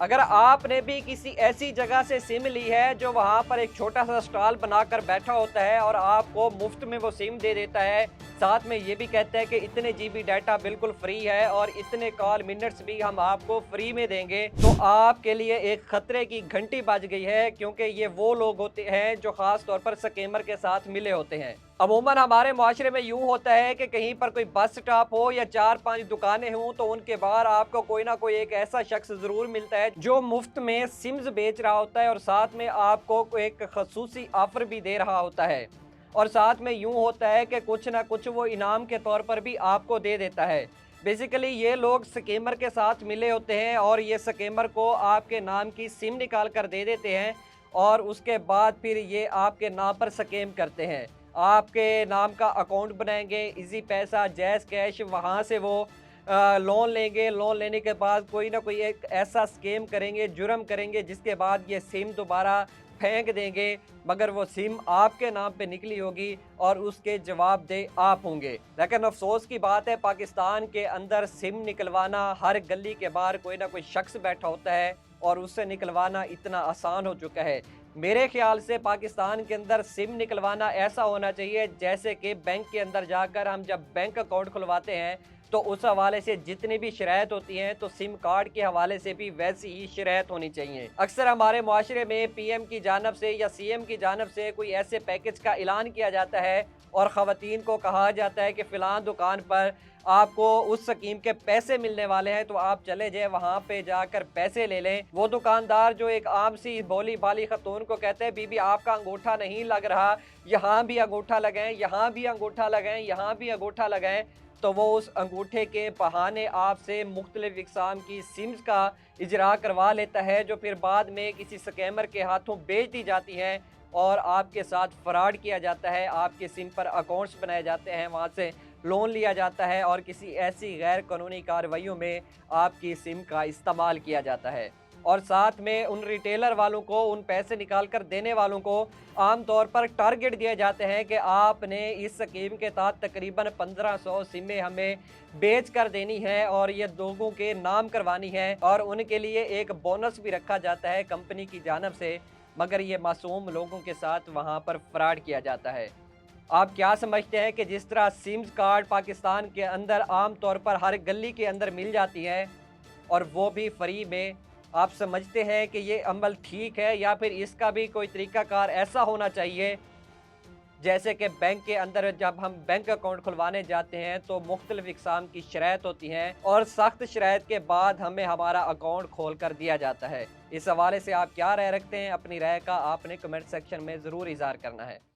अगर आपने भी किसी ऐसी जगह से सिम ली है जो वहाँ पर एक छोटा सा स्टॉल बनाकर बैठा होता है और आपको मुफ्त में वो सिम दे देता है, साथ में ये भी कहता है कि इतने जीबी डाटा बिल्कुल फ्री है और इतने कॉल मिनट्स भी हम आपको फ्री में देंगे, तो आपके लिए एक खतरे की घंटी बज गई है, क्योंकि ये वो लोग होते हैं जो खास तौर पर स्कैमर के साथ मिले होते हैं। अमूमन हमारे मुआशरे में यूँ होता है कि कहीं पर कोई बस स्टॉप हो या 4-5 दुकानें हों, तो उनके बाहर आपको कोई ना कोई एक ऐसा शख्स ज़रूर मिलता है जो मुफ्त में सिम्स बेच रहा होता है और साथ में आपको एक ख़ुसूसी ऑफ़र भी दे रहा होता है। और साथ में यूँ होता है कि कुछ ना कुछ वो इनाम के तौर पर भी आपको दे देता है। बेसिकली ये लोग स्कैमर के साथ मिले होते हैं और ये स्कैमर को आपके नाम की सिम निकाल कर दे देते हैं और उसके बाद फिर ये आपके नाम पर स्कैम करते हैं। आपके नाम का अकाउंट बनाएँगे, ईज़ी पैसा, जैज़ कैश, वहाँ से वो लोन लेंगे, लोन लेने के बाद कोई ना कोई एक ऐसा स्कैम करेंगे, जुर्म करेंगे, जिसके बाद ये सिम दोबारा फेंक देंगे, मगर वो सिम आपके नाम पे निकली होगी और उसके जवाबदेह आप होंगे। लेकिन अफ़सोस की बात है, पाकिस्तान के अंदर सिम निकलवाना हर गली के बाहर कोई ना कोई शख्स बैठा होता है और उससे निकलवाना इतना आसान हो चुका है। मेरे ख़्याल से पाकिस्तान के अंदर सिम निकलवाना ऐसा होना चाहिए जैसे कि बैंक के अंदर जाकर हम जब बैंक अकाउंट खुलवाते हैं, तो उस हवाले से जितनी भी शराइत होती हैं, तो सिम कार्ड के हवाले से भी वैसी ही शराइत होनी चाहिए। अक्सर हमारे मुआशरे में पीएम की जानिब से या सीएम की जानिब से कोई ऐसे पैकेज का ऐलान किया जाता है और ख़वातीन को कहा जाता है कि फ़लाँ दुकान पर आपको उस स्कीम के पैसे मिलने वाले हैं, तो आप चले जाएँ वहाँ पे जाकर पैसे ले लें। वो दुकानदार जो एक आम सी भोली-भाली ख़तून को कहते हैं, बीबी आपका अंगूठा नहीं लग रहा, यहाँ भी अंगूठा लगाएँ, यहाँ भी अंगूठा लगाएँ, यहाँ भी अंगूठा लगाएँ, तो वो उस अंगूठे के बहाने आपसे मुख्तलिफ़ इक़साम की सिम्स का इजरा करवा लेता है, जो फिर बाद में किसी स्कैमर के हाथों बेच दी जाती हैं और आपके साथ फ्रॉड किया जाता है। आपके सिम पर अकाउंट्स बनाए जाते हैं, वहाँ से लोन लिया जाता है और किसी ऐसी गैर कानूनी कार्रवाइयों में आपकी सिम का इस्तेमाल किया जाता है। और साथ में उन रिटेलर वालों को, उन पैसे निकाल कर देने वालों को आम तौर पर टारगेट दिए जाते हैं कि आपने इस स्कीम के तहत तकरीबन 1500 सिमें हमें बेच कर देनी है और ये लोगों के नाम करवानी है और उनके लिए एक बोनस भी रखा जाता है कंपनी की जानिब से, मगर ये मासूम लोगों के साथ वहाँ पर फ्रॉड किया जाता है। आप क्या समझते हैं कि जिस तरह सिम्स कार्ड पाकिस्तान के अंदर आम तौर पर हर गली के अंदर मिल जाती है और वो भी फ्री में, आप समझते हैं कि ये अमल ठीक है या फिर इसका भी कोई तरीक़ाकार ऐसा होना चाहिए जैसे कि बैंक के अंदर जब हम बैंक अकाउंट खुलवाने जाते हैं तो मुख्तलिफ़ इक़साम की शराइत होती हैं और सख्त शराइत के बाद हमें हमारा अकाउंट खोल कर दिया जाता है। इस हवाले से आप क्या राय रखते हैं? अपनी राय का आपने कमेंट सेक्शन में ज़रूर इज़हार करना है।